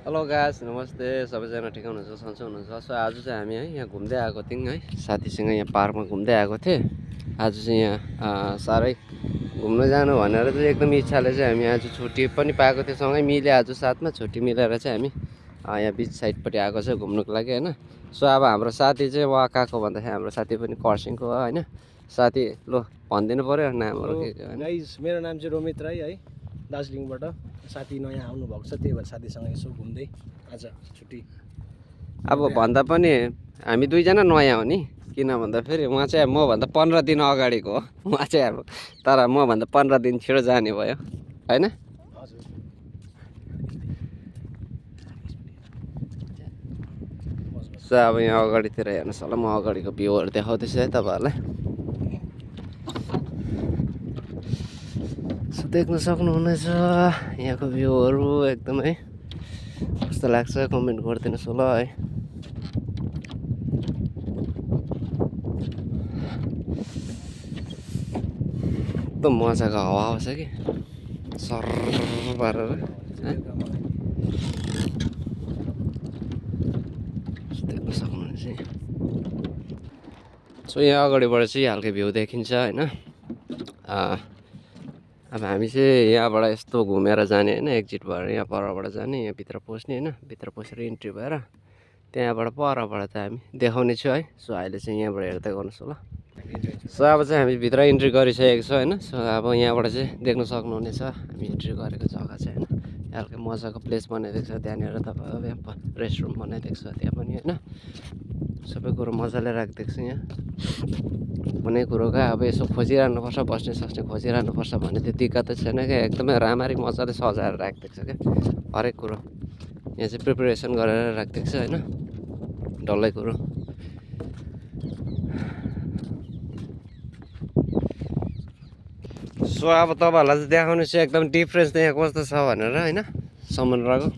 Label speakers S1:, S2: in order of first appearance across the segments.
S1: Hello guys, नमस्ते। सबैजना ठिक हुनुहुन्छ, सन्चै हुनुहुन्छ। सो आज चाहिँ हामी है यहाँ घुम्दै आएको थियौँ है, साथीसँग यहाँ पार्कमा घुम्दै आएको थिएँ। आज चाहिँ यहाँ साह्रै घुम्न जानु भनेर चाहिँ एकदम इच्छाले चाहिँ हामी आज छुट्टी पनि पाएको थियो, सँगै मिले आज साथमा छुट्टी मिलेर चाहिँ हामी यहाँ बिच साइडपट्टि आएको छ घुम्नुको लागि होइन। सो अब हाम्रो साथी चाहिँ वहाँ कहाँको भन्दाखेरि हाम्रो साथी पनि खरसाङको हो होइन। साथी ल भनिदिनु पऱ्यो नामहरू के के होइन।
S2: गाइस, मेरो नाम चाहिँ रोमित राई है, दार्जिलिङबाट। साथी नयाँ आउनुभएको छ, त्यही भएर साथीसँग यसो घुम्दै आज छुट्टी।
S1: अब भन्दा पनि हामी दुईजना नयाँ हो नि, किन भन्दाखेरि उहाँ चाहिँ मभन्दा 15 दिन अगाडिको हो। उहाँ चाहिँ अब तर मभन्दा 15 दिन छिटो जाने भयो होइन।
S2: हजुर।
S1: सो अब यहाँ अगाडितिर हेर्नुहोस् होला, म अगाडिको भ्यूहरू देखाउँदैछु है तपाईँहरूलाई। सो देख्न सक्नुहुनेछ यहाँको भ्यूहरू एकदमै कस्तो लाग्छ कमेन्ट गरिदिनुहोस् होला है। एकदम मजाको हावा आउँछ कि सर पारेर देख्न सक्नुहुनेछ। सो यहाँ अगाडिबाट चाहिँ हल्का भ्यू देखिन्छ होइन। अब हामी चाहिँ यहाँबाट यस्तो घुमेर जाने होइन, एक्जिट भएर यहाँ परबाट जाने, यहाँ भित्र पस्ने होइन, भित्र पसेर इन्ट्री भएर त्यहाँबाट परबाट चाहिँ हामी देखाउने छु है। सो अहिले चाहिँ यहाँबाट हेर्दै गर्नुहोस् होला। सो अब चाहिँ हामी भित्र इन्ट्री गरिसकेको छ होइन। सो अब यहाँबाट चाहिँ देख्न सक्नुहुनेछ हामी इन्ट्री गरेको जग्गा चाहिँ होइन। हल्का मजाको प्लेस बनाइदिएको छ त्यहाँनिर, तपाईँ यहाँ रेस्टरुम बनाइदिएको छ त्यहाँ पनि होइन। सबै कुरो मजाले राखिदिएको छ यहाँ। कुनै कुरोको अब यसो खोजिरहनुपर्छ, बस्ने सस्ने खोजिरहनुपर्छ भन्ने त्यो दिक्कत छैन क्या। एकदमै राम्ररी मजाले सजाएर राखिदिएको छ क्या हरेक कुरो। यहाँ चाहिँ प्रिपरेसन गरेर राखिदिएको छ होइन डल्लै कुरो। सो अब तपाईँहरूलाई चाहिँ देखाउनु चाहिँ एकदम डिफ्रेन्स यहाँ कस्तो छ भनेर होइन। समुद्रको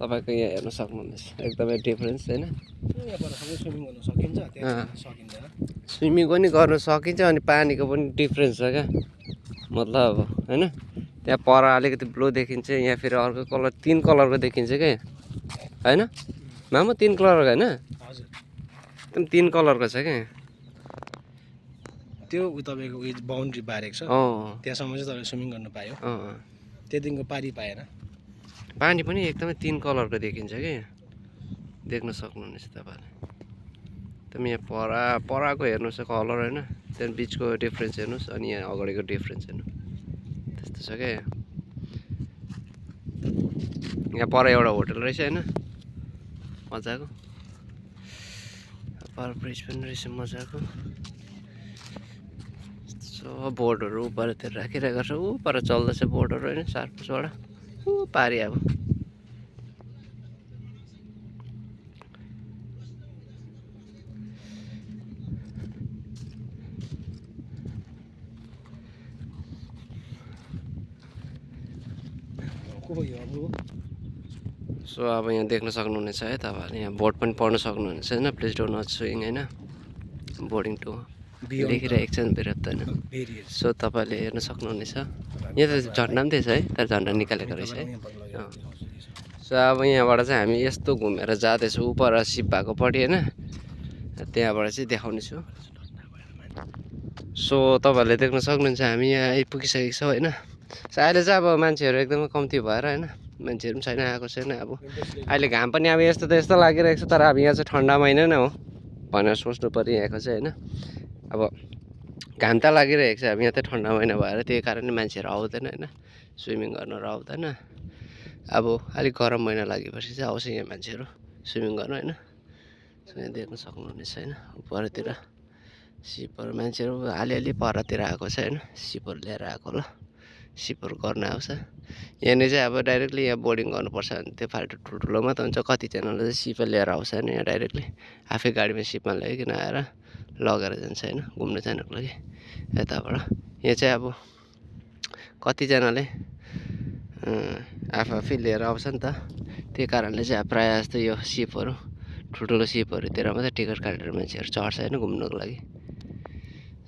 S1: तपाईँको यहाँ हेर्न सक्नुहुनेछ एकदमै डिफ्रेन्स होइन। स्विमिङ पनि गर्नु सकिन्छ अनि पानीको पनि डिफ्रेन्स छ क्या। मतलब होइन त्यहाँ पर अलिकति ब्लू देखिन्छ, यहाँ फेरि अर्को कलर 3 कलरको देखिन्छ क्या होइन। मामु 3 कलरको होइन, एकदम 3 कलरको छ क्या।
S2: त्यो तपाईँको उयो बााउन्ड्री बारेको छ, त्यहाँसम्म चाहिँ तपाईँले स्विमिङ गर्नु पायो। त्यहाँदेखिको पारी पाएन।
S1: पानी पनि एकदमै 3 कलरको देखिन्छ कि देख्न सक्नुहुनेछ तपाईँले। एकदम यहाँ पराको हेर्नुहोस् कलर होइन, त्यहाँदेखि बिचको डिफ्रेन्स हेर्नुहोस् अनि यहाँ अगाडिको डिफ्रेन्स हेर्नु त्यस्तो छ क्या। यहाँ पर एउटा होटल रहेछ होइन मजाको, पर ब्रिज पनि रहेछ मजाको। सो बोर्डहरू उपरतिर राखिरहेको छ, पर चल्दैछ बोर्डहरू होइन सार्पुसबाट पारी अब। सो अब यहाँ देख्न सक्नुहुनेछ है तपाईँहरूले, यहाँ बोर्ड पनि पढ्न सक्नुहुनेछ होइन। प्लिज डो नट स्विङ होइन, बोर्डिङ टु लेखिरहेको छ नि बिरत होइन। सो तपाईँले हेर्न सक्नुहुनेछ यहाँ त झन्डा पनि थिएछ है, तर झन्डा निकालेको रहेछ है। सो अब यहाँबाट चाहिँ हामी यस्तो घुमेर जाँदैछौँ उपर सिप भएकोपट्टि होइन, त्यहाँबाट चाहिँ देखाउने छु। सो तपाईँहरूले देख्न सक्नुहुन्छ हामी यहाँ आइपुगिसकेको छौँ होइन। सो अहिले चाहिँ अब मान्छेहरू एकदमै कम्ती भएर होइन, मान्छेहरू पनि छैन, आएको छैन। अब अहिले घाम पनि अब यस्तो त यस्तो लागिरहेको छ, तर अब यहाँ चाहिँ ठन्डा महिना नै हो भनेर सोच्नु पऱ्यो यहाँको चाहिँ होइन। अब घाम त लागिरहेको छ, अब यहाँ त ठन्डा महिना भएर त्यही कारणले मान्छेहरू आउँदैन होइन, स्विमिङ गर्नहरू आउँदैन। अब अलिक गरम महिना लागेपछि चाहिँ आउँछ यहाँ मान्छेहरू स्विमिङ गर्न होइन। सो यहाँ देख्न सक्नुहुनेछ होइन उपरतिर सिपहरू मान्छेहरू अलिअलि परतिर आएको छ होइन, सिपहरू लिएर आएको होला, सिपहरू गर्न आउँछ। यहाँनिर चाहिँ अब डाइरेक्टली यहाँ बोर्डिङ गर्नुपर्छ भने त्यो फाल्टो ठुल्ठुलोमा त हुन्छ, कतिजनाले चाहिँ सिपै लिएर आउँछ होइन। यहाँ डाइरेक्टली आफै गाडीमा सिपमा ल्याइकन आएर लगेर जान्छ होइन घुम्न जानुको लागि यताबाट। यहाँ चाहिँ अब कतिजनाले आफै लिएर आउँछ नि त, त्यही कारणले चाहिँ अब प्रायः जस्तो यो सिपहरू ठुल्ठुलो सिपहरूतिर मात्रै टिकट काटेर मान्छेहरू चढ्छ होइन घुम्नुको लागि।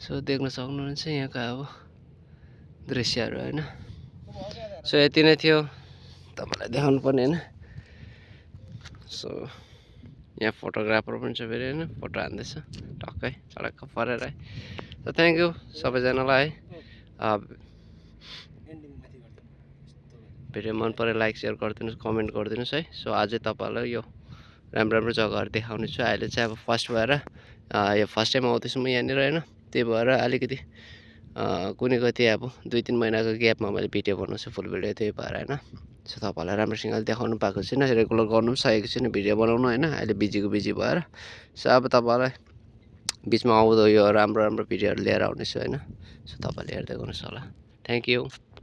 S1: सो देख्न सक्नुहुन्छ यहाँको अब दृश्यहरू होइन। सो यति नै थियो तपाईँलाई देखाउनु पर्ने होइन। सो यहाँ फोटोग्राफर पनि छ फेरि होइन फोटो हान्दैछ टक्कै सडक परेर है त थ्याङ्क यू सबैजनालाई है भिडियो मन पऱ्यो लाइक सेयर गरिदिनुहोस् कमेन्ट गरिदिनुहोस् है सो अझै तपाईँहरूलाई यो राम्रो राम्रो जग्गाहरू देखाउने छु अहिले चाहिँ अब फर्स्ट भएर यो फर्स्ट टाइम आउँदैछु म यहाँनिर होइन त्यही भएर अलिकति कुनै कति अब 2-3 महिनाको ग्यापमा मैले भिडियो बनाउँछु फुल भिडियो त्यही भएर होइन सो तपाईँहरूलाई राम्रोसँगले देखाउनु पाएको छैन रेगुलर गर्नु पनि सकेको छैन भिडियो बनाउनु होइन अहिले बिजी भएर सो अब तपाईँलाई बिचमा आउँदो यो राम्रो राम्रो भिडियोहरू लिएर आउनेछु होइन सो तपाईँले हेर्दै गर्नुहोस् होला थ्याङ्क यू